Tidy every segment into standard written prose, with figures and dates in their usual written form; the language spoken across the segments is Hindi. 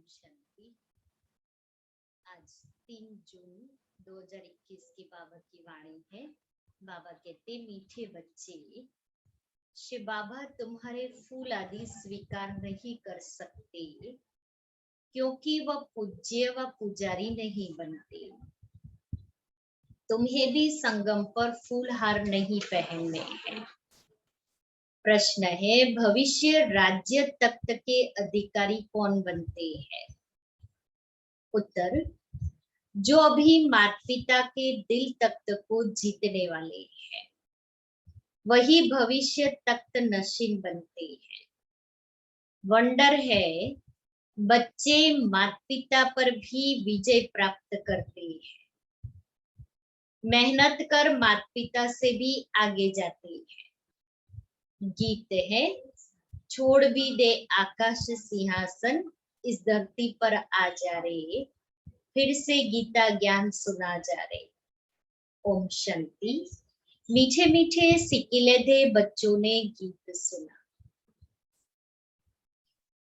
शांति। आज 3 जून 2021 की बाबा की वाणी है। बाबा कहते, मीठे बच्चे, शिव बाबा तुम्हारे फूल आदि स्वीकार नहीं कर सकते क्योंकि वह पूज्य व पुजारी नहीं बनते। तुम्हें भी संगम पर फूल हार नहीं पहनने हैं। प्रश्न है, भविष्य राज्य तख्त के अधिकारी कौन बनते हैं? उत्तर, जो अभी माता पिता के दिल तख्त को जीतने वाले हैं, वही भविष्य तख्त नशीन बनते हैं। वंडर है, बच्चे माता पिता पर भी विजय प्राप्त करते हैं। मेहनत कर माता पिता से भी आगे जाते हैं। गीत है, छोड़ भी दे आकाश सिंहासन, इस धरती पर आ जा रे, फिर से गीता ज्ञान सुना जा रे। ओम शांति। मीठे मीठे सिकिलेधे बच्चों ने गीत सुना।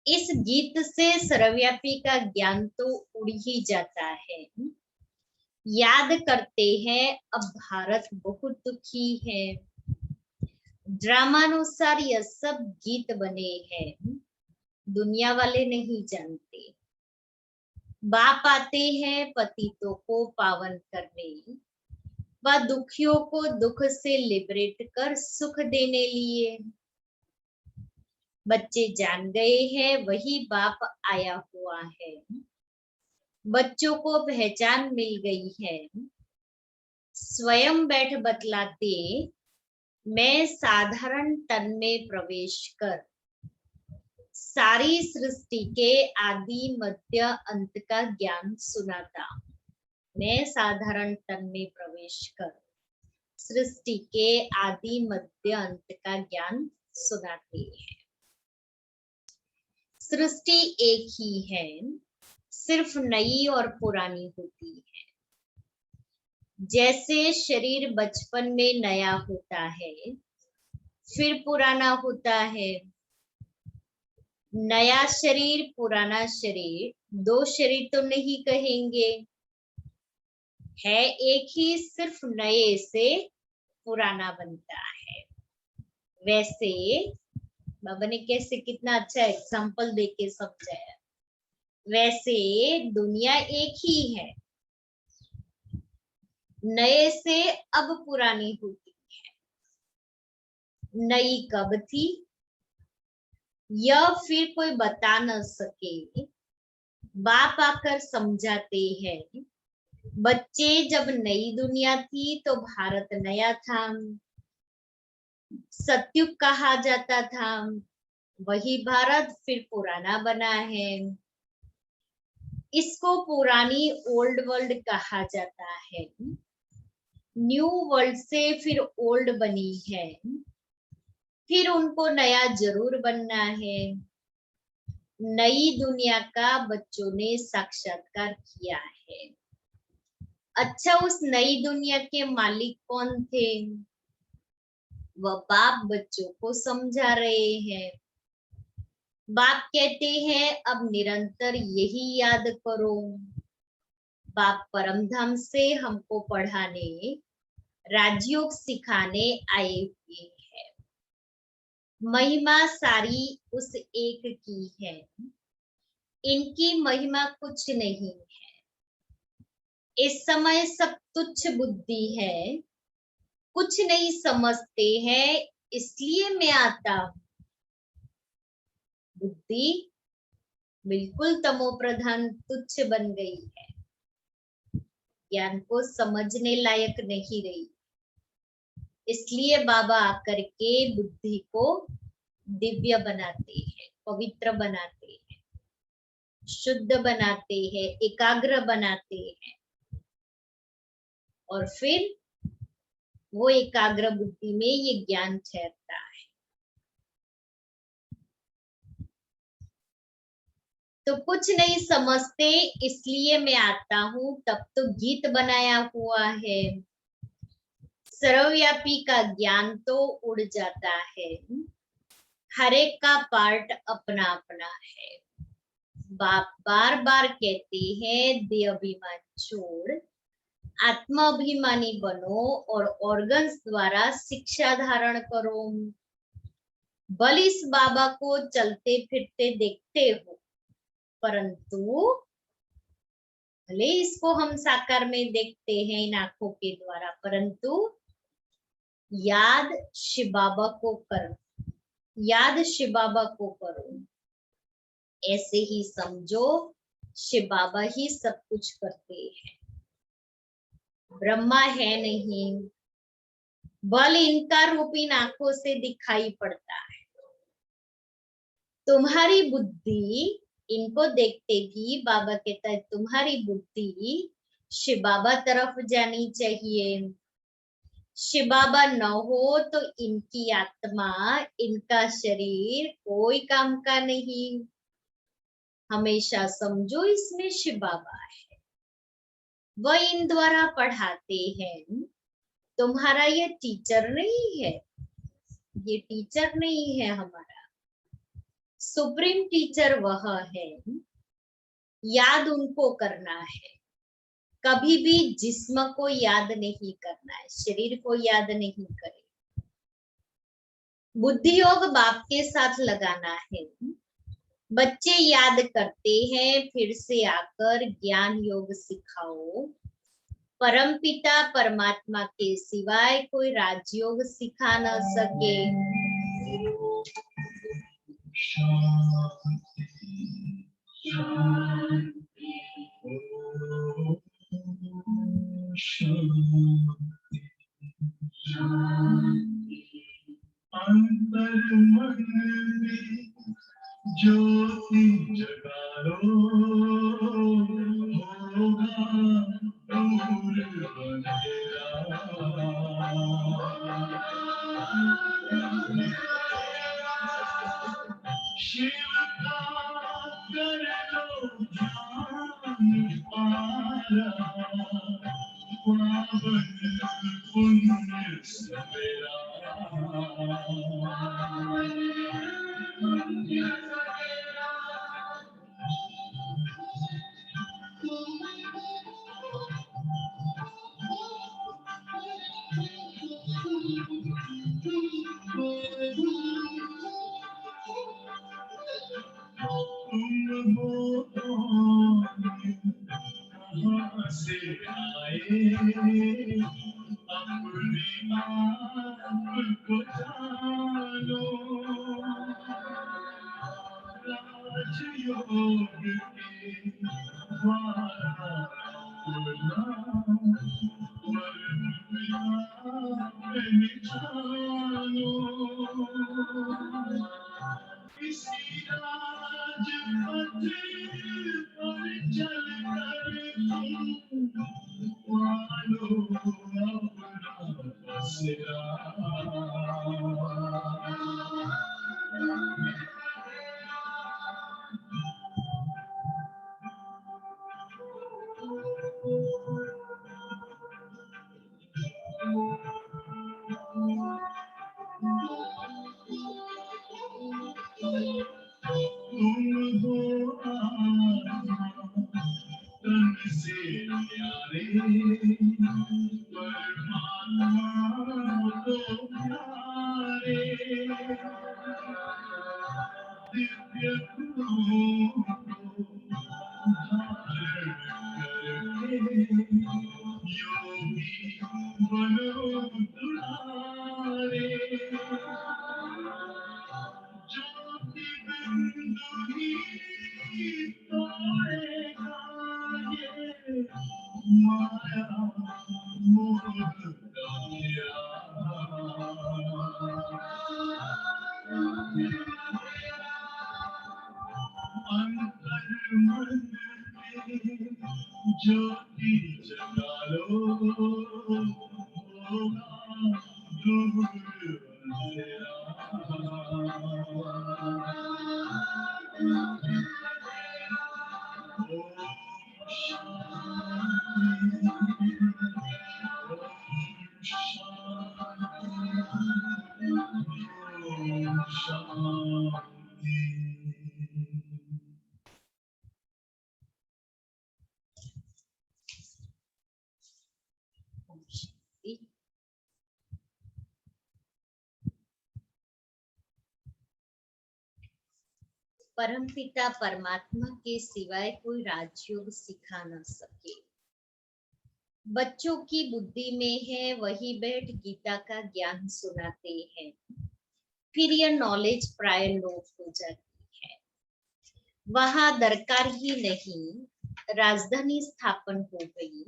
इस गीत से सर्वव्यापी का ज्ञान तो उड़ ही जाता है। याद करते हैं, अब भारत बहुत दुखी है। ड्रामानुसार यह सब गीत बने हैं, दुनिया वाले नहीं जानते। बाप आते हैं पतितों को पावन करने, व दुखियों को दुख से लिबरेट कर सुख देने लिए। बच्चे जान गए हैं वही बाप आया हुआ है। बच्चों को पहचान मिल गई है। स्वयं बैठ बतलाते, मैं साधारण तन में प्रवेश कर सारी सृष्टि के आदि मध्य अंत का ज्ञान सुनाता। मैं साधारण तन में प्रवेश कर सृष्टि के आदि मध्य अंत का ज्ञान सुनाते हैं। सृष्टि एक ही है, सिर्फ नई और पुरानी होती है। जैसे शरीर बचपन में नया होता है, फिर पुराना होता है। नया शरीर पुराना शरीर, दो शरीर तो नहीं कहेंगे, है एक ही, सिर्फ नए से पुराना बनता है। वैसे बाबा ने कैसे कितना अच्छा एग्जाम्पल देके समझाया। वैसे दुनिया एक ही है, नए से अब पुरानी होती है। नई कब थी यह फिर कोई बता न सके, बाप आकर समझाते हैं। बच्चे, जब नई दुनिया थी तो भारत नया था, सतयुग कहा जाता था। वही भारत फिर पुराना बना है। इसको पुरानी ओल्ड वर्ल्ड कहा जाता है। न्यू वर्ल्ड से फिर ओल्ड बनी है, फिर उनको नया जरूर बनना है। नई दुनिया का बच्चों ने साक्षात्कार किया है। अच्छा, उस नई दुनिया के मालिक कौन थे? वह बाप बच्चों को समझा रहे हैं। बाप कहते हैं, अब निरंतर यही याद करो। बाप परमधाम से हमको पढ़ाने, राजयोग सिखाने आए हुए हैं। महिमा सारी उस एक की है, इनकी महिमा कुछ नहीं है। इस समय सब तुच्छ बुद्धि है, कुछ नहीं समझते हैं, इसलिए मैं आता हूं। बुद्धि बिल्कुल तमो प्रधान तुच्छ बन गई है, ज्ञान को समझने लायक नहीं रही। इसलिए बाबा आकर के बुद्धि को दिव्य बनाते हैं, पवित्र बनाते हैं, शुद्ध बनाते हैं, एकाग्र बनाते हैं, और फिर वो एकाग्र बुद्धि में ये ज्ञान ठहरता है। तो कुछ नहीं समझते, इसलिए मैं आता हूं। तब तो गीत बनाया हुआ है। सर्वव्यापी का ज्ञान तो उड़ जाता है, हर एक का पार्ट अपना अपना है। बाप बार बार कहते हैं देह अभिमान छोड़, आत्माभिमानी बनो और ऑर्गन्स द्वारा शिक्षा धारण करो। भले इस बाबा को चलते फिरते देखते हो, परंतु भले इसको हम साकार में देखते हैं इन आंखों के द्वारा, परंतु याद शिव बाबा को करो, याद शिव बाबा को करो। ऐसे ही समझो शिव बाबा ही सब कुछ करते हैं, ब्रह्मा है नहीं। बल इनका रूप इन आंखों से दिखाई पड़ता है। तुम्हारी बुद्धि इनको देखते भी बाबा कहता है तुम्हारी बुद्धि शिव बाबा तरफ जानी चाहिए। शिव बाबा न हो तो इनकी आत्मा, इनका शरीर कोई काम का नहीं। हमेशा समझो इसमें शिव बाबा है, वह इन द्वारा पढ़ाते हैं। तुम्हारा ये टीचर नहीं है, ये टीचर नहीं है हमारा, सुप्रीम टीचर वह है। याद उनको करना है, कभी भी जिस्म को याद नहीं करना है, शरीर को याद नहीं करे। बुद्धि योग बाप के साथ लगाना है। बच्चे याद करते हैं, फिर से आकर ज्ञान योग सिखाओ। परम पिता परमात्मा के सिवाय कोई राजयोग सिखा न सके। अंतर मन में ज्योति जगा लो, होगा दूर अंधेरा। शिव का कर लो ध्यान पारा, पावन पुण्य सवेरा। तुम हो कहाँ से आए, अपने आप को जानो। राजयोग के द्वारा खुला, पहचानो। इसी राजपथ पर चलकर तुम पालो अपना बसेरा। तुम हो तन से प्यारे, परमात्मा तो प्यारे। दिव्य गुणों को धारण करके योगी बनो दुलारे। ज्योति बिंदु ही तोड़ेगा ये माया मोह का अंतर मन में ज्योति जगा लो, होगा दूर अंधेरा। परमपिता परमात्मा के सिवाय कोई राजयोग सिखा न सके। बच्चों की बुद्धि में है, वही बैठ गीता का ज्ञान सुनाते हैं। फिर यह नॉलेज प्राय नोट हो जाती है। वहां दरकार ही नहीं, राजधानी स्थापन हो गई,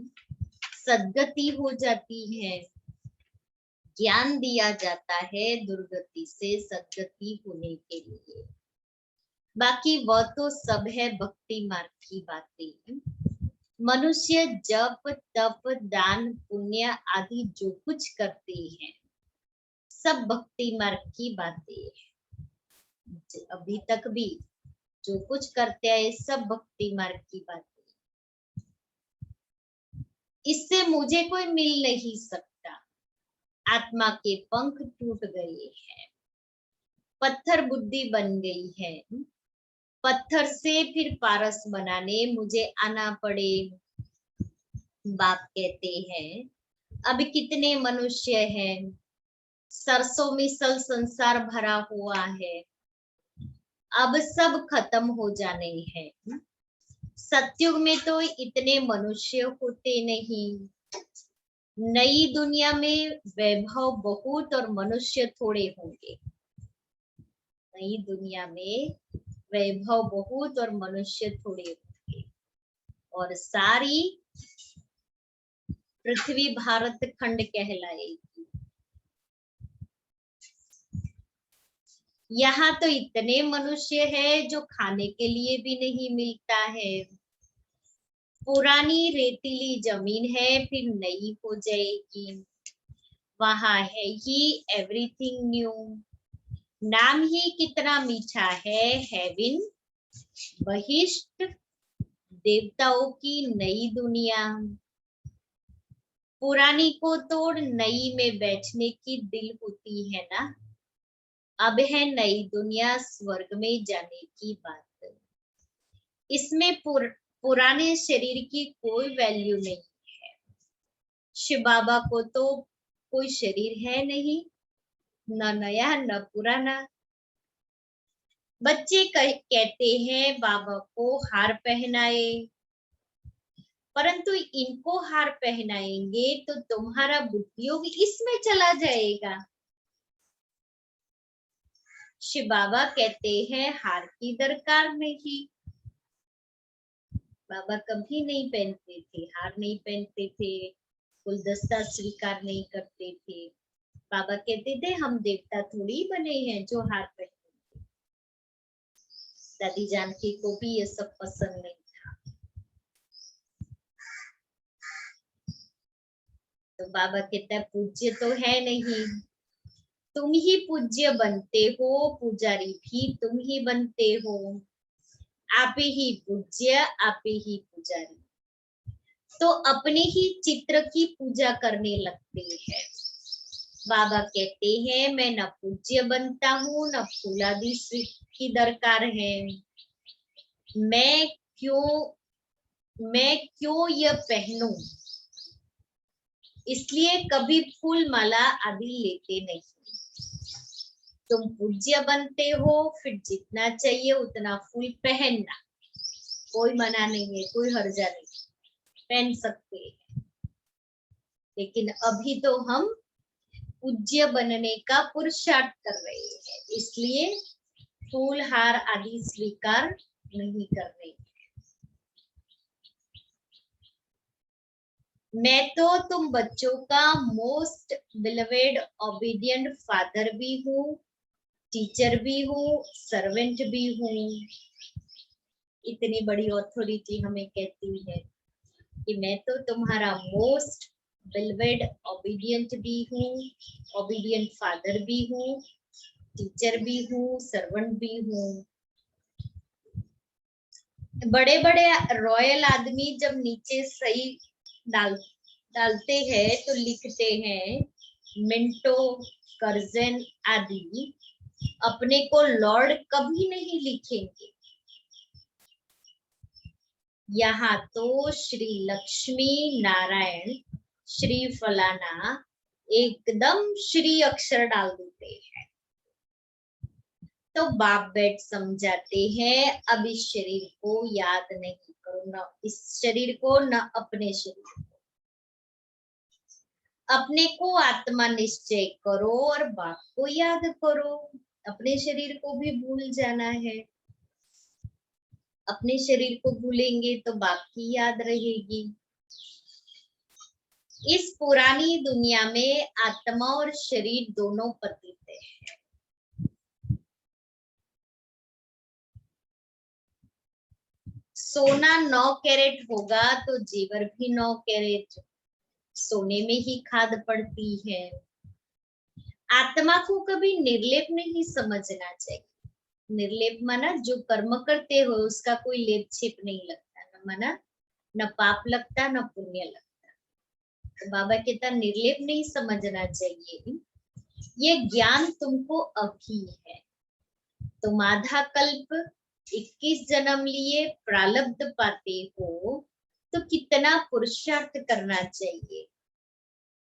सद्गति हो जाती है, ज्ञान दिया जाता है दुर्गति से सद्गति होने के लिए। बाकी वह तो सब है भक्ति मार्ग की बातें। मनुष्य जप तप दान पुण्य आदि जो कुछ करते हैं सब भक्ति मार्ग की बातें हैं। अभी तक भी जो कुछ करते हैं सब भक्ति मार्ग की बातें। इससे मुझे कोई मिल नहीं सकता। आत्मा के पंख टूट गए हैं, पत्थर बुद्धि बन गई है। पत्थर से फिर पारस बनाने मुझे आना पड़े। बाप कहते हैं अब कितने मनुष्य हैं, सरसों मिसल संसार भरा हुआ है, अब सब खत्म हो जाने हैं। सतयुग में तो इतने मनुष्य होते नहीं। नई दुनिया में वैभव बहुत और मनुष्य थोड़े होंगे। नई दुनिया में वैभव बहुत और मनुष्य थोड़े होंगे और सारी पृथ्वी भारत खंड कहलाएगी। यहाँ तो इतने मनुष्य है जो खाने के लिए भी नहीं मिलता है। पुरानी रेतीली जमीन है फिर नई हो जाएगी। वहां है ही एवरीथिंग न्यू। नाम ही कितना मीठा है, हेवन, बहिष्ट, देवताओं की नई दुनिया। पुरानी को तोड़ नई में बैठने की दिल होती है ना। अब है नई दुनिया, स्वर्ग में जाने की बात। इसमें पुराने शरीर की कोई वैल्यू नहीं है। शिव बाबा को तो कोई शरीर है नहीं, न नया न पुराना। बच्चे कहते हैं बाबा को हार पहनाए, परंतु इनको हार पहनाएंगे तो तुम्हारा बुद्धियोग इसमें चला जाएगा। शिव बाबा कहते हैं हार की दरकार नहीं। बाबा कभी नहीं पहनते थे, हार नहीं पहनते थे, गुलदस्ता स्वीकार नहीं करते थे। बाबा कहते थे हम देवता थोड़ी बने हैं जो हार पहने। दादी जानकी को भी ये सब पसंद नहीं था। तो बाबा कहता पूज्य तो है नहीं, तुम ही पूज्य बनते हो, पुजारी भी तुम ही बनते हो। आप ही पूज्य, आप ही पुजारी। तो अपने ही चित्र की पूजा करने लगते हैं। बाबा कहते हैं मैं न पूज्य बनता हूँ न फूलादि की दरकार है। मैं क्यों यह पहनूं, इसलिए कभी फूल माला आदि लेते नहीं। तुम पूज्य बनते हो फिर जितना चाहिए उतना फूल पहनना, कोई मना नहीं है, कोई हर्जा नहीं, पहन सकते हैं। लेकिन अभी तो हम पूज्य बनने का पुरुषार्थ कर रहे हैं, इसलिए फूल हार आदि स्वीकार नहीं करने। मैं तो तुम बच्चों का मोस्ट बिलवेड ओबीडियंट फादर भी हूँ, टीचर भी हूँ, सर्वेंट भी हूँ। इतनी बड़ी ऑथोरिटी हमें कहती है कि मैं तो तुम्हारा मोस्ट बिलवेड ओबीडियंट भी हूँ, ओबीडियंट फादर भी हूँ, टीचर भी हूँ, सर्वेंट भी हूँ। बड़े बड़े रॉयल आदमी जब नीचे सही डालते हैं तो लिखते हैं मिंटो, कर्जन आदि। अपने को लॉर्ड कभी नहीं लिखेंगे। यहाँ तो श्री लक्ष्मी नारायण, श्री फलाना एकदम श्री अक्षर डाल देते हैं। तो बाप बैठ समझाते हैं, अब इस शरीर को याद नहीं करो, न इस शरीर को न अपने शरीर को, अपने को आत्मा निश्चय करो और बाप को याद करो। अपने शरीर को भी भूल जाना है, अपने शरीर को भूलेंगे तो बाप की याद रहेगी। इस पुरानी दुनिया में आत्मा और शरीर दोनों पतित है। सोना 9 कैरेट होगा तो जेवर भी 9 कैरेट, सोने में ही खाद पड़ती है। आत्मा को कभी निर्लेप नहीं समझना चाहिए। निर्लेप माना जो कर्म करते हो उसका कोई लेप छेप नहीं लगता, न माना न पाप लगता न पुण्य लगता। तो बाबा कहता निर्लेप नहीं समझना चाहिए, ये ज्ञान तुमको अभी है। तुम आधा कल्प 21 जन्म लिए प्रारब्ध पाते हो तो कितना पुरुषार्थ करना चाहिए,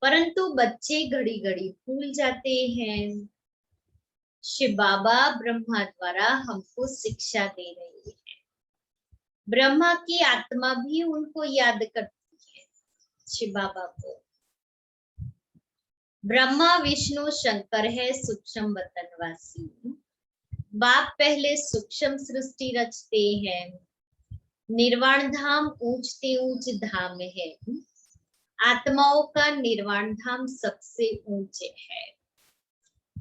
परंतु बच्चे घड़ी घड़ी भूल जाते हैं। शिव बाबा ब्रह्मा द्वारा हमको शिक्षा दे रही है। ब्रह्मा की आत्मा भी उनको याद करती है, शिव बाबा को। ब्रह्मा विष्णु शंकर है सूक्ष्म वतनवासी। बाप पहले सूक्ष्म सृष्टि रचते हैं। निर्वाण धाम ऊंचते ऊंच धाम है। आत्माओं का निर्वाण धाम सबसे ऊंचे है।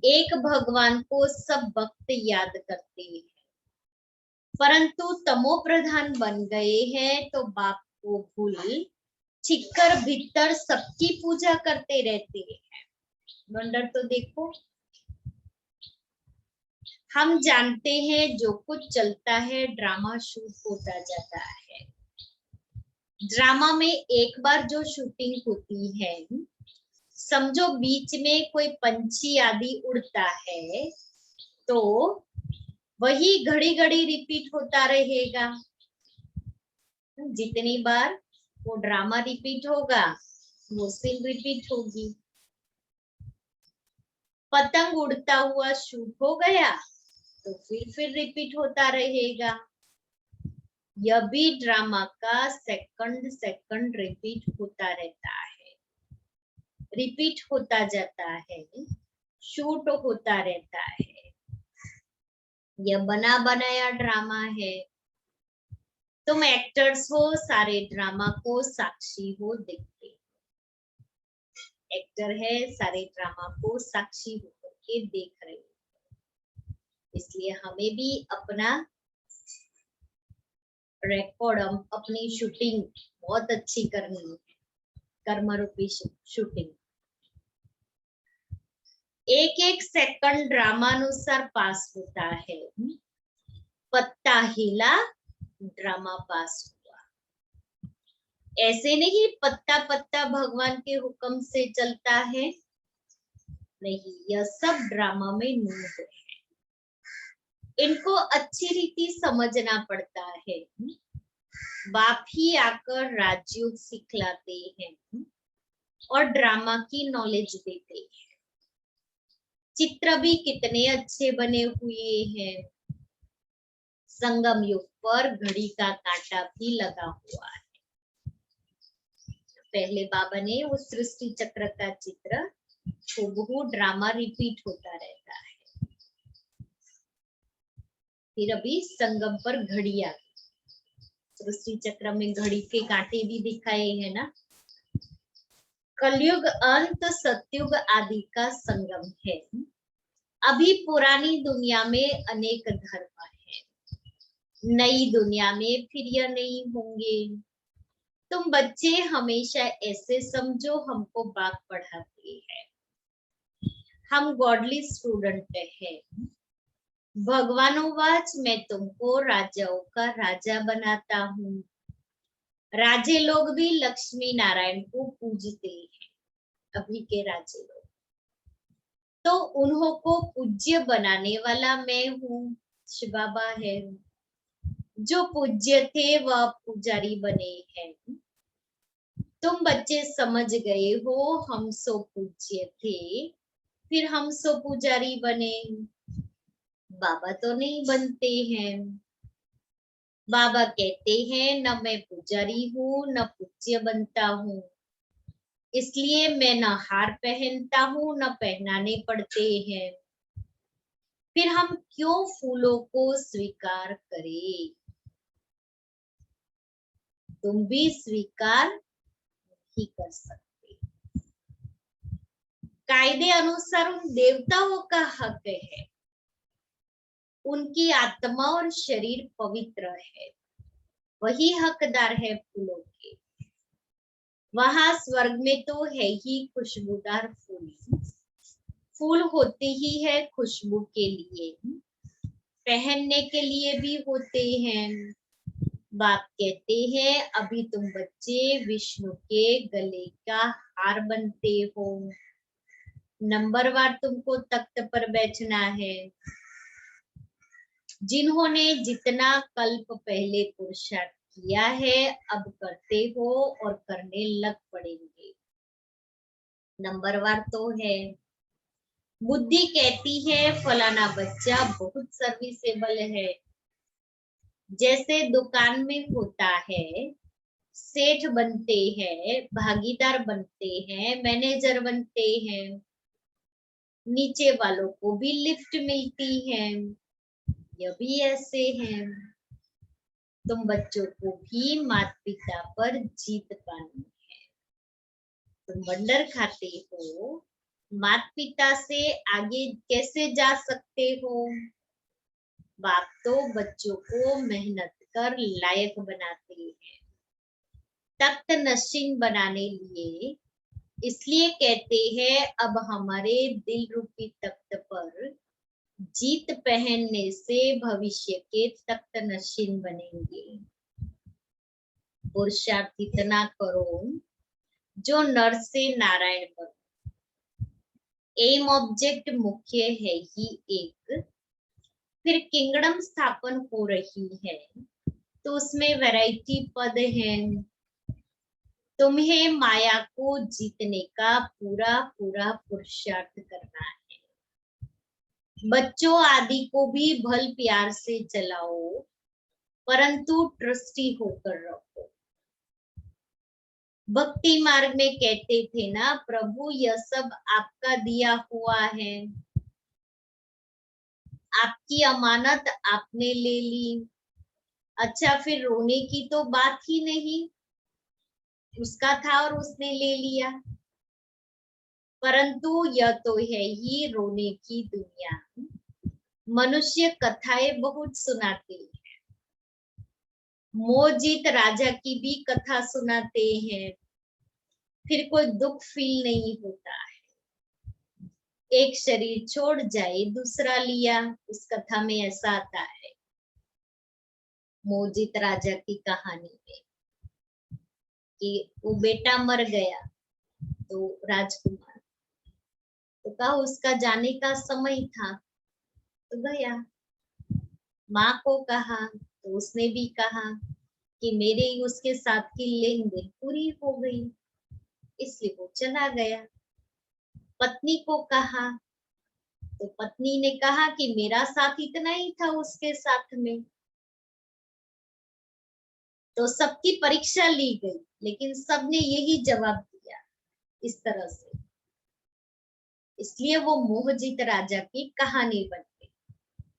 एक भगवान को सब भक्त याद करते हैं, परंतु तमो प्रधान बन गए हैं तो बाप को भूल छिक्कर भीतर सबकी पूजा करते रहते हैं। वंडर तो देखो, हम जानते हैं जो कुछ चलता है ड्रामा शूट होता जाता है। ड्रामा में एक बार जो शूटिंग होती है, समझो बीच में कोई पंछी आदि उड़ता है तो वही घड़ी घड़ी रिपीट होता रहेगा। जितनी बार वो ड्रामा रिपीट होगा वो सीन रिपीट होगी। पतंग उड़ता हुआ शूट हो गया तो फिर रिपीट होता रहेगा। यह भी ड्रामा का सेकंड सेकंड रिपीट होता रहता है, रिपीट होता जाता है, शूट होता रहता है। यह बना बनाया ड्रामा है। तुम एक्टर्स हो, सारे ड्रामा को साक्षी हो देखते। एक्टर है, सारे ड्रामा को साक्षी होकर के देख रहे हो। इसलिए हमें भी अपना रिकॉर्ड, अपनी शूटिंग बहुत अच्छी करनी है, कर्म रूपी शूटिंग। एक एक सेकंड ड्रामानुसार पास होता है। पत्ता हिला ड्रामा पास हुआ। ऐसे नहीं पत्ता पत्ता भगवान के हुक्म से चलता है, नहीं, यह सब ड्रामा में नूर है। इनको अच्छी रीति समझना पड़ता है। बाप ही आकर राजयोग सिखलाते हैं और ड्रामा की नॉलेज देते हैं। चित्र भी कितने अच्छे बने हुए हैं। संगम युग पर घड़ी का कांटा भी लगा हुआ है। पहले बाबा ने वो सृष्टि चक्र का चित्र हूबहू ड्रामा रिपीट होता रहता है। फिर अभी संगम पर घड़ी आ गई। सृष्टि चक्र में घड़ी के कांटे भी दिखाए हैं ना। कलयुग अंत सतयुग आदि का संगम है। अभी पुरानी दुनिया में अनेक धर्म है, नई दुनिया में फिर यह नहीं होंगे। तुम बच्चे हमेशा ऐसे समझो हमको बाप पढ़ाते हैं, हम गॉडली स्टूडेंट हैं। भगवानोवाच मैं तुमको राजाओं का राजा बनाता हूँ। राजे लोग भी लक्ष्मी नारायण को पूजते हैं, अभी के राजे लोग। तो उन्हों को पूज्य बनाने वाला मैं हूँ, शिव बाबा है। जो पूज्य थे वह पुजारी बने हैं। तुम बच्चे समझ गए हो, हम सो पूज्य थे फिर हम सो पुजारी बने। बाबा तो नहीं बनते हैं। बाबा कहते हैं न मैं पुजारी हूँ न पूज्य बनता हूँ, इसलिए मैं न हार पहनता हूँ न पहनाने पड़ते हैं। फिर हम क्यों फूलों को स्वीकार करें? तुम भी स्वीकार नहीं कर सकते। कायदे अनुसार उन देवताओं का हक है, उनकी आत्मा और शरीर पवित्र है, वही हकदार है फूलों के। वहां स्वर्ग में तो है ही खुशबूदार फूल, फूल होते ही है खुशबू के लिए, पहनने के लिए भी होते हैं। बाप कहते हैं अभी तुम बच्चे विष्णु के गले का हार बनते हो, नंबरवार तुमको तख्त पर बैठना है। जिन्होंने जितना कल्प पहले पुरुषार्थ किया है अब करते हो और करने लग पड़ेंगे, नंबरवार तो है। बुद्धि कहती है फलाना बच्चा बहुत सर्विसेबल है, जैसे दुकान में होता है, सेठ बनते हैं, भागीदार बनते हैं, मैनेजर बनते हैं, नीचे वालों को भी लिफ्ट मिलती है, यह भी ऐसे हैं। तुम बच्चों को भी माता पिता पर जीत पानी है। तुम बंडर खाते हो, माता पिता से आगे कैसे जा सकते हो? बाप तो बच्चों को मेहनत कर लायक बनाते हैं, तख्त नशीन बनाने लिए। इसलिए कहते हैं अब हमारे दिल रूपी तख्त पर जीत पहनने से भविष्य के तख्त नशीन बनेंगे। पुरुषार्थ इतना करो जो नर से नारायण बनो। एम ऑब्जेक्ट मुख्य है ही एक, फिर किंगडम स्थापन हो रही है तो उसमें वैरायटी पद है। तुम्हें माया को जीतने का पूरा पूरा पुरुषार्थ करना है। बच्चों आदि को भी भल प्यार से चलाओ, परंतु ट्रस्टी होकर रखो। भक्ति मार्ग में कहते थे ना प्रभु यह सब आपका दिया हुआ है, आपकी अमानत आपने ले ली। अच्छा फिर रोने की तो बात ही नहीं, उसका था और उसने ले लिया। परंतु यह तो है ही रोने की दुनिया। मनुष्य कथाएं बहुत सुनाते हैं, मोहजीत राजा की भी कथा सुनाते हैं, फिर कोई दुख फील नहीं होता है। एक शरीर छोड़ जाए दूसरा लिया, उस कथा में ऐसा आता है मोहजीत राजा की कहानी में कि वो बेटा मर गया तो राजकुमार तो कहा उसका जाने का समय था तो गया। माँ को कहा तो उसने भी कहा कि मेरे उसके साथ की लेन देन पूरी हो गई, इसलिए वो चला गया। पत्नी को कहा तो पत्नी ने कहा कि मेरा साथ इतना ही था उसके साथ में। तो सबकी परीक्षा ली गई, लेकिन सबने यही जवाब दिया इस तरह से। इसलिए वो मोहजीत राजा की कहानी बन गई।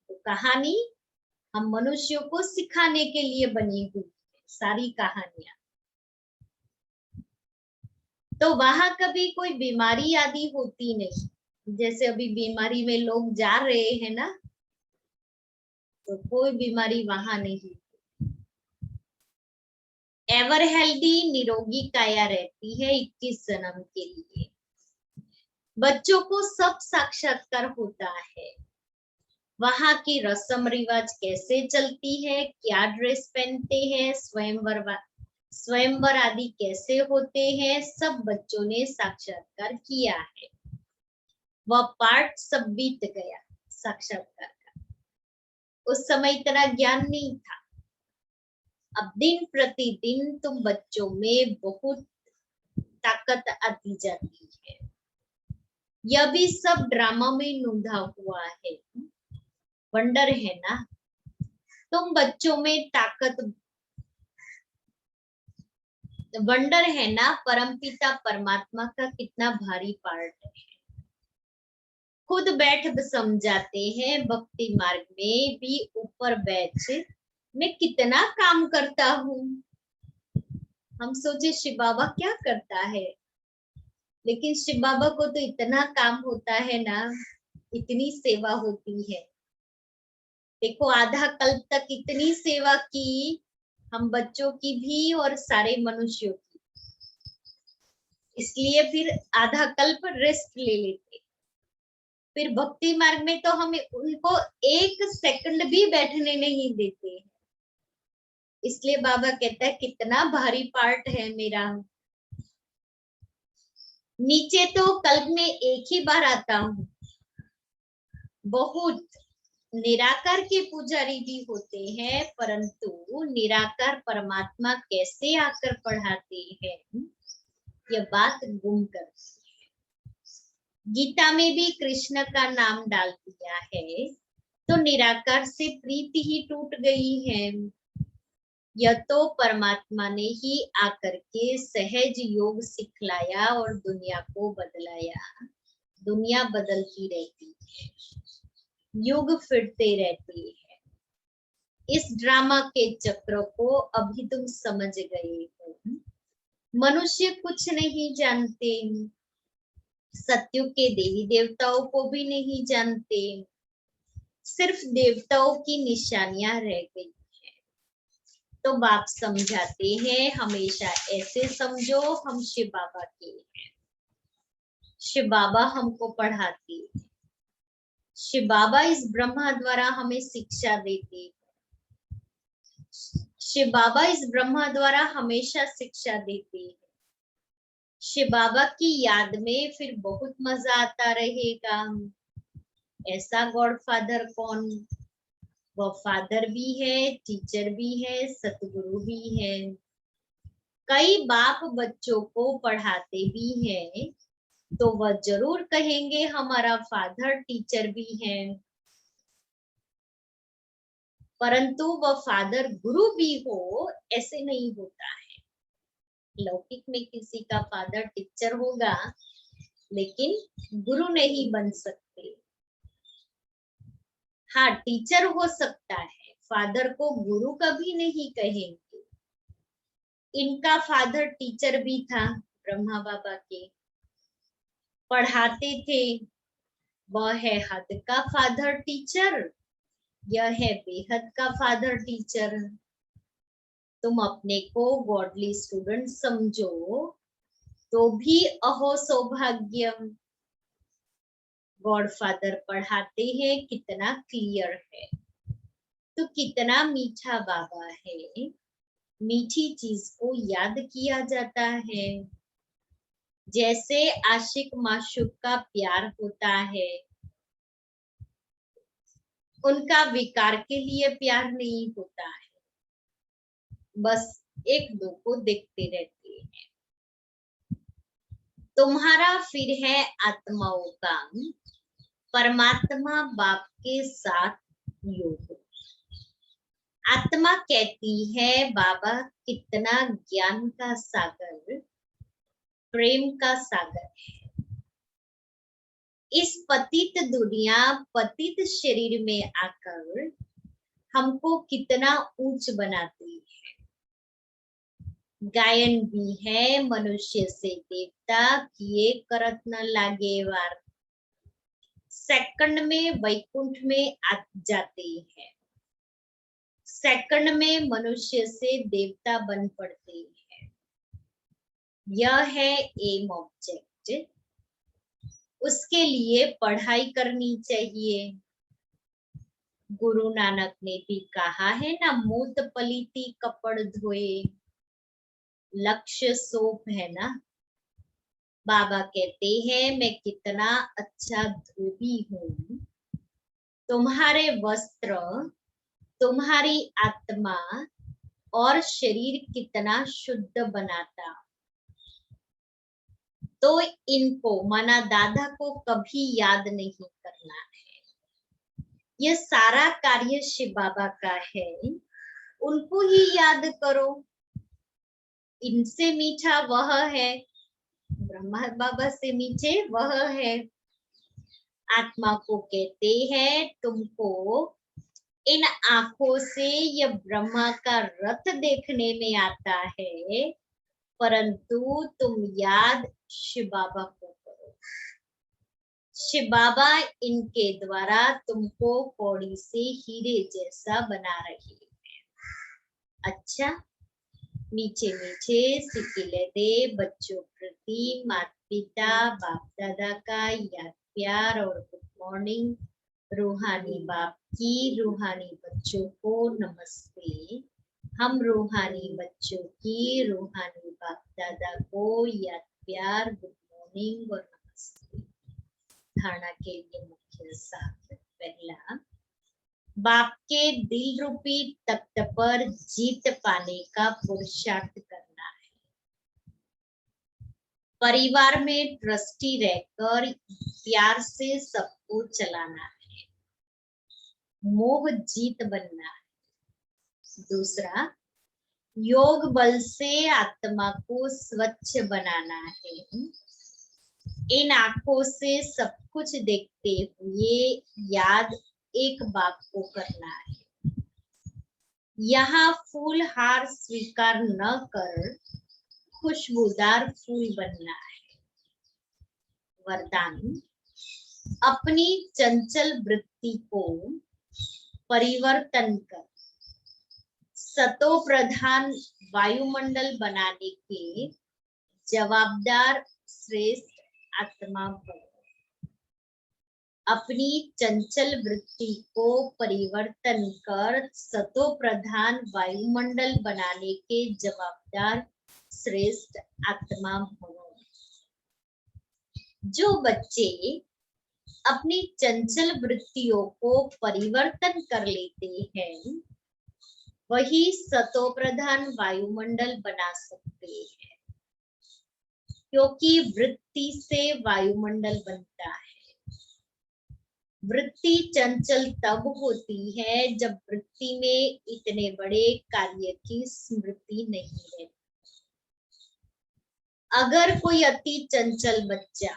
तो कहानी हम मनुष्यों को सिखाने के लिए बनी हुई है, सारी कहानियां। तो वहां कभी कोई बीमारी आदि होती नहीं, जैसे अभी बीमारी में लोग जा रहे हैं ना, तो कोई बीमारी वहां नहीं। एवर हेल्दी निरोगी काया रहती है 21 जन्म के लिए। बच्चों को सब साक्षात्कार होता है, वहां की रस्म रिवाज कैसे चलती है, क्या ड्रेस पहनते हैं, स्वयंवर आदि कैसे होते हैं, सब बच्चों ने साक्षात्कार किया है। वह पार्ट सब बीत गया साक्षात्कार का, उस समय इतना ज्ञान नहीं था। अब दिन प्रतिदिन तुम बच्चों में बहुत ताकत आती जाती है। यह भी सब ड्रामा में नूंधा हुआ है। वंडर है ना। तुम बच्चों में ताकत, वंडर है ना परमपिता परमात्मा का कितना भारी पार्ट है। खुद बैठ समझाते हैं भक्ति मार्ग में भी ऊपर बैठ मैं कितना काम करता हूँ। हम सोचे शिव बाबा क्या करता है, लेकिन शिव बाबा को तो इतना काम होता है ना, इतनी सेवा होती है। देखो आधा कल्प तक इतनी सेवा की, हम बच्चों की भी और सारे मनुष्यों की, इसलिए फिर आधा कल्प रेस्ट ले लेते। फिर भक्ति मार्ग में तो हमें उनको एक सेकंड भी बैठने नहीं देते हैं। इसलिए बाबा कहता है कितना भारी पार्ट है मेरा। नीचे तो कल्प में एक ही बार आता हूँ। बहुत निराकार के पुजारी भी होते हैं, परंतु निराकार परमात्मा कैसे आकर पढ़ाते हैं, यह बात गुम करती है। गीता में भी कृष्ण का नाम डाल दिया है, तो निराकार से प्रीति ही टूट गई है। यह तो परमात्मा ने ही आकर के सहज योग सिखलाया और दुनिया को बदलाया। दुनिया बदलती रहती है, युग फिरते रहते हैं। इस ड्रामा के चक्र को अभी तुम समझ गए हो। मनुष्य कुछ नहीं जानते, सत्युग के देवी देवताओं को भी नहीं जानते, सिर्फ देवताओं की निशानियां रह गई। तो बाप समझाते हैं हमेशा ऐसे समझो हम शिव बाबा के हैं। शिव बाबा हमको पढ़ाते हैं, शिव बाबा इस ब्रह्मा द्वारा हमें शिक्षा देते हैं। शिव बाबा इस ब्रह्मा द्वारा हमेशा शिक्षा देते हैं। शिव बाबा की याद में फिर बहुत मजा आता रहेगा। ऐसा गॉड फादर कौन, वो फादर भी है, टीचर भी है, सतगुरु भी है। कई बाप बच्चों को पढ़ाते भी हैं, तो वह जरूर कहेंगे हमारा फादर टीचर भी है, परंतु वह फादर गुरु भी हो ऐसे नहीं होता है। लौकिक में किसी का फादर टीचर होगा, लेकिन गुरु नहीं बन सकते। हाँ टीचर हो सकता है, फादर को गुरु कभी नहीं कहेंगे। इनका फादर टीचर भी था, ब्रह्मा बाबा के पढ़ाते थे। वह है हद का फादर टीचर, यह है बेहद का फादर टीचर। तुम अपने को गॉडली स्टूडेंट समझो तो भी अहो सौभाग्यम। गॉड फादर पढ़ाते हैं, कितना क्लियर है, तो कितना मीठा बाबा है। मीठी चीज को याद किया जाता है। जैसे आशिक माशूक का प्यार होता है, उनका विकार के लिए प्यार नहीं होता है, बस एक दो को देखते रहते हैं। तुम्हारा फिर है आत्माओं का परमात्मा बाप के साथ योग। आत्मा कहती है बाबा कितना ज्ञान का सागर, प्रेम का सागर है। इस पतित दुनिया, पतित शरीर में आकर हमको कितना ऊंच बनाती है। गायन भी है मनुष्य से देवता, किए करत न लागे वार। सेकंड में वैकुंठ में आ जाते हैं, सेकंड में मनुष्य से देवता बन पड़ते हैं। यह है एम ऑब्जेक्ट। उसके लिए पढ़ाई करनी चाहिए। गुरु नानक ने भी कहा है ना, मूत पलीती कपड़ धोए, लक्ष्य सोप है ना। बाबा कहते हैं मैं कितना अच्छा धोबी हूँ, तुम्हारे वस्त्र, तुम्हारी आत्मा और शरीर कितना शुद्ध बनाता। तो इनको माना दादा को कभी याद नहीं करना है। यह सारा कार्य शिव बाबा का है, उनको ही याद करो। इनसे मीठा वह है, ब्रह्मा बाबा से मीठे वह है। आत्मा को कहते हैं तुमको इन आंखों से यह ब्रह्मा का रथ देखने में आता है, परंतु तुम याद शिव बाबा को करो। शिव बाबा इनके द्वारा तुमको कौड़ी से हीरे जैसा बना रहे हैं। अच्छा, मीठे मीठे सिक्के दे बच्चों प्रति माता पिता बाप दादा का याद प्यार और गुड मॉर्निंग। रूहानी बाप की रूहानी बच्चों को नमस्ते। हम रूहानी बच्चों की रूहानी बाप दादा को याद प्यार गुड मॉर्निंग और नमस्ते। धारणा के लिए मुख्य साधन, पहला, बाप के दिल रूपी तख्त पर जीत पाने का पुरुषार्थ करना है। परिवार में ट्रस्टी रहकर प्यार से सबको चलाना है। मोह जीत बनना है। दूसरा, योग बल से आत्मा को स्वच्छ बनाना है। इन आंखों से सब कुछ देखते हुए याद एक बाप को करना है। यहाँ फूल हार स्वीकार न कर खुशबूदार फूल बनना है। वरदान, अपनी चंचल वृत्ति को परिवर्तन कर सतो प्रधान वायुमंडल बनाने के जवाबदार श्रेष्ठ आत्मा बनो। अपनी चंचल वृत्ति को परिवर्तन कर सतो प्रधान वायुमंडल बनाने के जवाबदार श्रेष्ठ आत्मा बनो। जो बच्चे अपनी चंचल वृत्तियों को परिवर्तन कर लेते हैं, वही सतो प्रधान वायुमंडल बना सकते हैं, क्योंकि वृत्ति से वायुमंडल बनता है। वृत्ति चंचल तब होती है जब वृत्ति में इतने बड़े कार्य की स्मृति नहीं है। अगर कोई अति चंचल बच्चा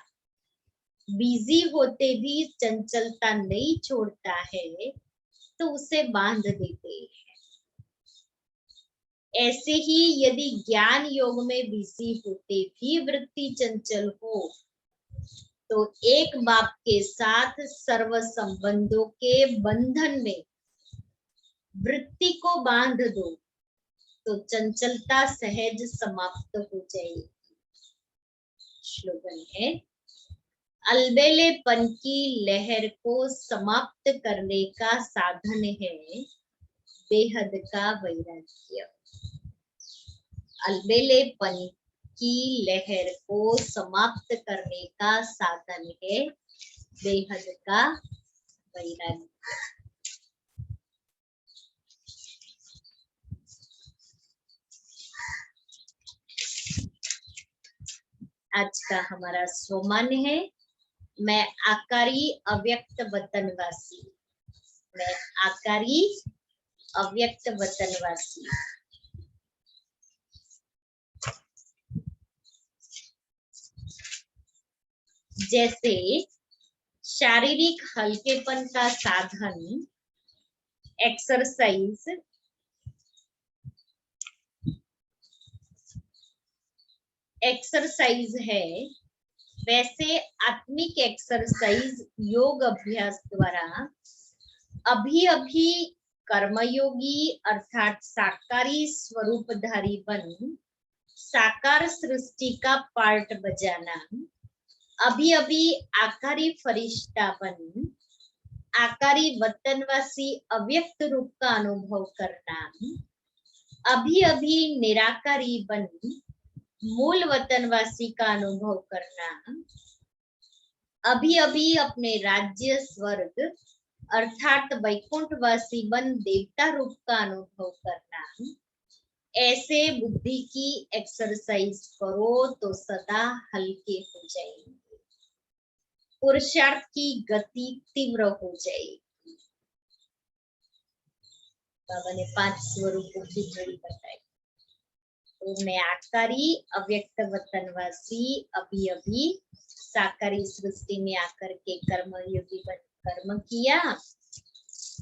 बिजी होते भी चंचलता नहीं छोड़ता है तो उसे बांध देते हैं। ऐसे ही यदि ज्ञान योग में बिजी होते भी वृत्ति चंचल हो तो एक बाप के साथ सर्व संबंधों के बंधन में वृत्ति को बांध दो तो चंचलता सहज समाप्त हो जाएगी। श्लोगन है, अलबेलेपन की लहर को समाप्त करने का साधन है बेहद का वैराग्य। अलबेलेपन की लहर को समाप्त करने का साधन है बेहद का वैराग्य। आज का हमारा सोमन है, मैं आकारी अव्यक्त वतनवासी। मैं आकारी अव्यक्त वतनवासी। जैसे शारीरिक हल्केपन का साधन एक्सरसाइज है, वैसे आत्मिक एक्सरसाइज योग अभ्यास द्वारा अभी अभी कर्मयोगी अर्थात साकारी स्वरूपधारी बन साकार सृष्टि का पार्ट बजाना, अभी अभी आकारी फरिश्ता बन आकारी वतनवासी अव्यक्त रूप का अनुभव करना, अभी अभी निराकारी बन मूल वतनवासी का अनुभव करना, अभी अभी अपने राज्य स्वर्ग अर्थात वैकुंठवासी बन देवता रूप का अनुभव करना, ऐसे बुद्धि की एक्सरसाइज करो तो सदा हल्के हो जाएंगे। पुरुषार्थ की गति तीव्र हो जाएगी। बाबा ने 5 स्वरूपों की जोड़ी बताई। तो मैं आकारी अव्यक्त वतनवासी अभी अभी साकारी सृष्टि में आकर के कर्मयोगी बन कर्म किया,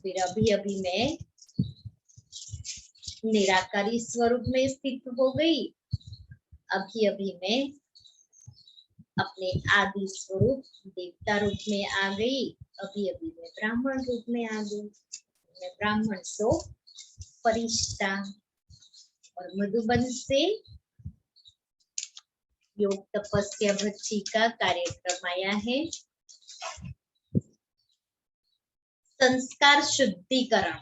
फिर अभी अभी मैं निराकारी स्वरूप में स्थित हो गई, अभी अभी मैं अपने आदि स्वरूप देवता रूप में आ गई, अभी अभी मैं ब्राह्मण रूप में आ गई। मैं ब्राह्मण सो परिष्ठा। और मधुबन से योग तपस्या भक्ति का कार्यक्रम आया है। संस्कार शुद्धिकरण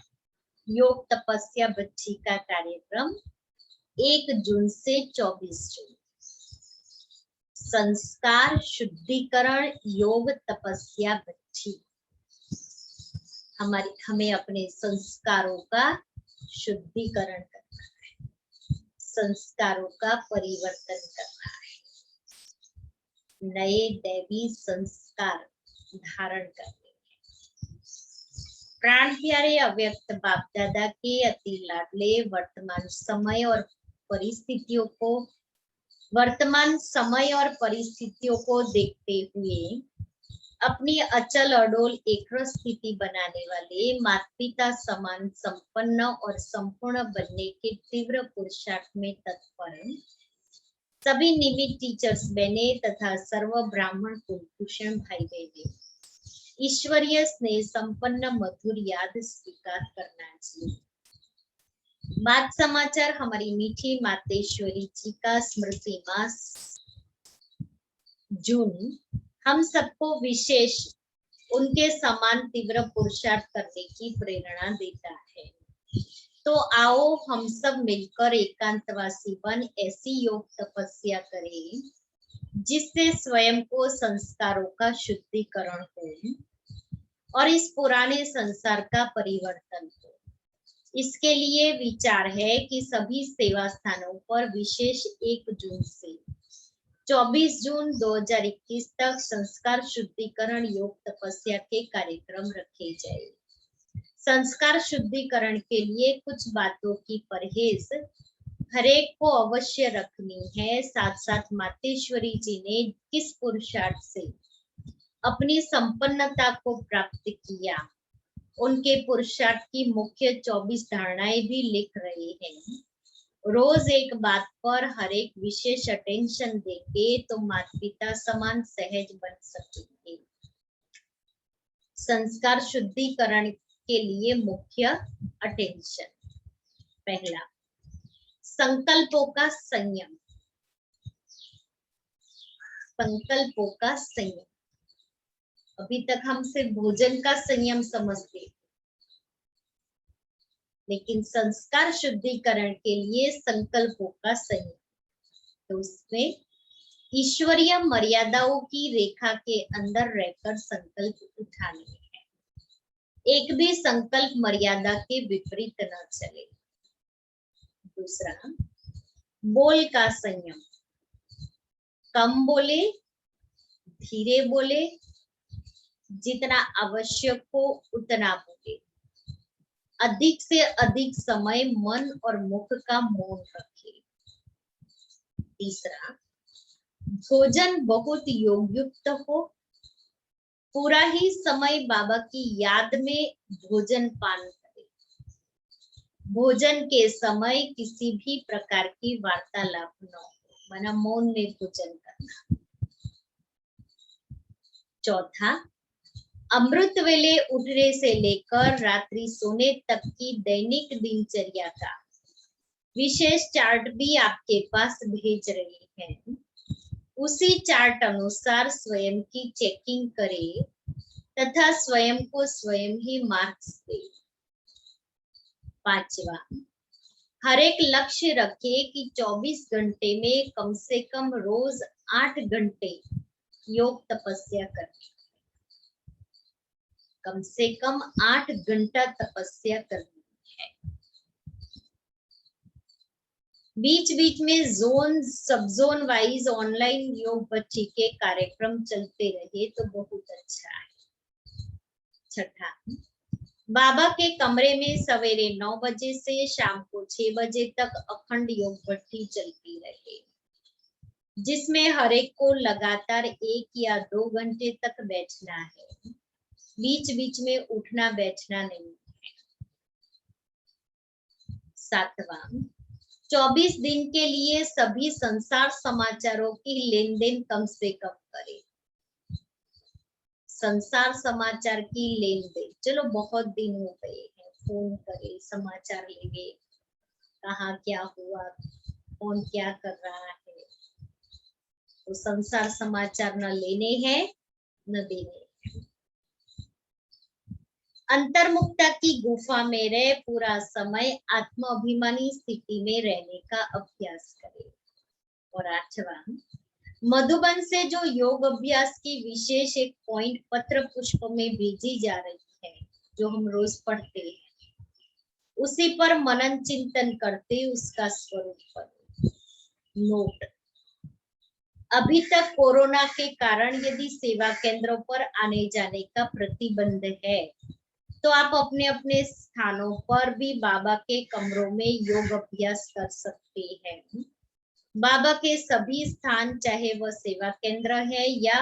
योग तपस्या भक्ति का कार्यक्रम 1 जून से 24 जून। संस्कार शुद्धिकरण योग तपस्या भक्ति। हमें अपने संस्कारों का शुद्धिकरण करना है, संस्कारों का परिवर्तन करना है, नए दैवी संस्कार धारण करने हैं। प्राण प्यारे अव्यक्त बाप दादा के अति लाडले वर्तमान समय और परिस्थितियों को देखते हुए अपनी अचल अडोल एक स्थिति बनाने वाले माता पिता समान संपन्न और संपूर्ण बनने के तीव्र पुरुषार्थ में तत्पर सभी निमित्त टीचर्स बहने तथा सर्व ब्राह्मण कुलभूषण भाई बहने ईश्वरीय स्नेह संपन्न मधुर याद स्वीकार करना चाहिए। बात समाचार हमारी मीठी मातेश्वरी जी का स्मृति मास जून हम सबको विशेष उनके समान तीव्र पुरुषार्थ करने की प्रेरणा देता है। तो आओ हम सब मिलकर एकांतवासी बन ऐसी योग तपस्या करें जिससे स्वयं को संस्कारों का शुद्धिकरण हो और इस पुराने संसार का परिवर्तन हो। इसके लिए विचार है कि सभी सेवा स्थानों पर विशेष 1 जून से 24 जून 2021 तक संस्कार शुद्धिकरण योग तपस्या के कार्यक्रम रखे जाए। संस्कार शुद्धिकरण के लिए कुछ बातों की परहेज हरेक को अवश्य रखनी है। साथ साथ मातेश्वरी जी ने किस पुरुषार्थ से अपनी संपन्नता को प्राप्त किया, उनके पुरुषार्थ की मुख्य 24 धारणाएं भी लिख रहे हैं। रोज एक बात पर हर एक विशेष अटेंशन देंगे तो माता पिता समान सहज बन सकेंगे। संस्कार शुद्धिकरण के लिए मुख्य अटेंशन। पहला, संकल्पों का संयम। संकल्पों का संयम। अभी तक हम सिर्फ भोजन का संयम समझते, लेकिन संस्कार शुद्धिकरण के लिए संकल्पों का संयम, तो उसमें ईश्वरीय मर्यादाओं की रेखा के अंदर रहकर संकल्प उठाने हैं। एक भी संकल्प मर्यादा के विपरीत न चले। दूसरा, बोल का संयम। कम बोले, धीरे बोले, जितना आवश्यक हो उतना बोले। अधिक से अधिक समय मन और मुख का मौन रखे। तीसरा, भोजन बहुत योगयुक्त हो। पूरा ही समय बाबा की याद में भोजन पान करे। भोजन के समय किसी भी प्रकार की वार्तालाप न हो, माना मौन में भोजन करना। चौथा, अमृत वेले उठने से लेकर रात्रि सोने तक की दैनिक दिनचर्या का विशेष चार्ट भी आपके पास भेज रहे हैं। उसी चार्ट अनुसार स्वयं की चेकिंग करें तथा स्वयं को स्वयं ही मार्क्स दे। पांचवा, हर एक लक्ष्य रखे कि 24 घंटे में कम से कम रोज 8 घंटे योग तपस्या करें। कम से कम 8 घंटा तपस्या करनी है। बीच बीच में जोन सब जोन वाइज ऑनलाइन योग बच्ची के कार्यक्रम चलते रहे तो बहुत अच्छा है। छठा, बाबा के कमरे में सवेरे 9 बजे से शाम को 6 बजे तक अखंड योग भट्टी चलती रहे, जिसमें हर एक को लगातार 1 या 2 घंटे तक बैठना है, बीच बीच में उठना बैठना नहीं है। 7वां, 24 दिन के लिए सभी संसार समाचारों की लेन देन कम से कम करें। संसार समाचार की लेन देन, चलो बहुत दिन हो गए हैं, फोन करे, समाचार लेंगे, कहाँ क्या हुआ, कौन क्या कर रहा है, तो संसार समाचार न लेने हैं न देने हैं। अंतर्मुखता की गुफा में रह पूरा समय आत्म अभिमानी स्थिति में रहने का अभ्यास करें। और 8वां, मधुबन से जो योग अभ्यास की विशेष एक पॉइंट पत्र पुष्प में भेजी जा रही है, जो हम रोज पढ़ते हैं, उसी पर मनन चिंतन करते उसका स्वरूप करो। नोट, अभी तक कोरोना के कारण यदि सेवा केंद्रों पर आने जाने का प्रतिबंध है, तो आप अपने अपने स्थानों पर भी बाबा के कमरों में योग अभ्यास कर सकते हैं। बाबा के सभी स्थान, चाहे वह सेवा केंद्र है या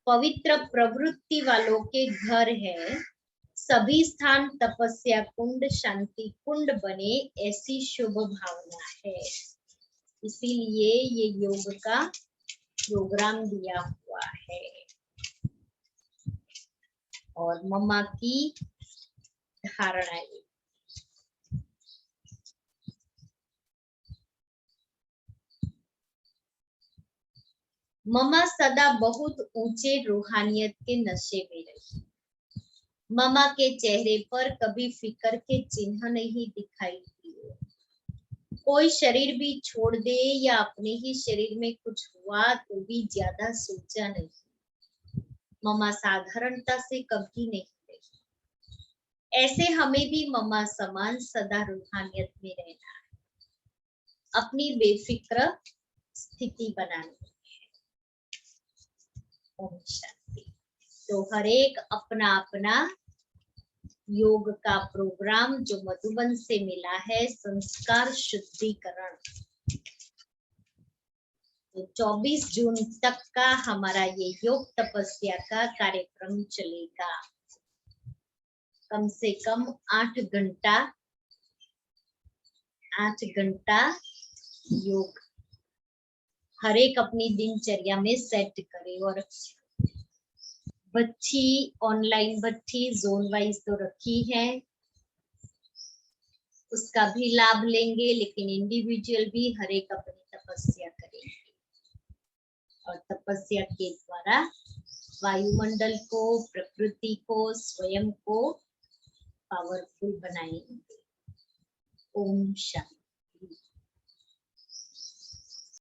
पवित्र प्रवृत्ति वालों के घर है, सभी स्थान तपस्या कुंड, शांति कुंड बने, ऐसी शुभ भावना है। इसीलिए ये योग का प्रोग्राम दिया हुआ है। और मम्मा की धारणा, मम्मा सदा बहुत ऊंचे रूहानियत के नशे में रही। मम्मा के चेहरे पर कभी फिक्र के चिन्ह नहीं दिखाई दिए। कोई शरीर भी छोड़ दे या अपने ही शरीर में कुछ हुआ तो भी ज्यादा सोचा नहीं। मम्मा साधारणता से कभी नहीं रही। ऐसे हमें भी मम्मा समान सदा रूहानियत में रहना है, अपनी बेफिक्र स्थिति बनानी है। ओम शांति। तो हर एक अपना अपना योग का प्रोग्राम जो मधुबन से मिला है, संस्कार शुद्धिकरण, तो 24 जून तक का हमारा ये योग तपस्या का कार्यक्रम चलेगा। कम से कम 8 घंटा योग हर एक अपनी दिनचर्या में सेट करे। और भट्टी, ऑनलाइन भट्टी जोन वाइज तो रखी है, उसका भी लाभ लेंगे, लेकिन इंडिविजुअल भी हर एक अपनी तपस्या करेंगे और तपस्या के द्वारा वायुमंडल को, प्रकृति को, स्वयं को पावरफुल बनाएंगे। ओम शांति।